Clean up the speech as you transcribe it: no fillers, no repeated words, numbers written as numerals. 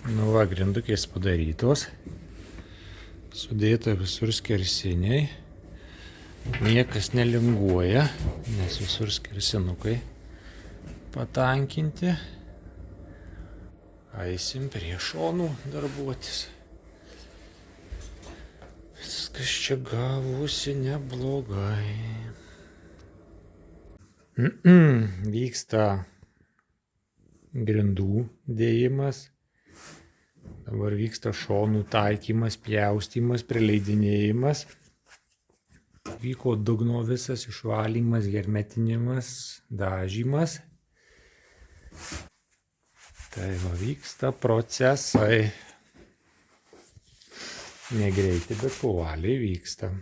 Nu va, grindukės padarytos. Sudėta visur skersiniai. Niekas nelinguoja, nes visur skersinukai patankinti. Eisim prie šonų darbuotis. Viskas čia gavosi neblogai. Vyksta grindų dėjimas. Dabar vyksta šonų taikymas, pjaustymas, prileidinėjimas. Vyko dugno visas išvalymas, hermetinimas, dažymas. Tai va, vyksta procesai. Negreitai, bet povaliai vyksta.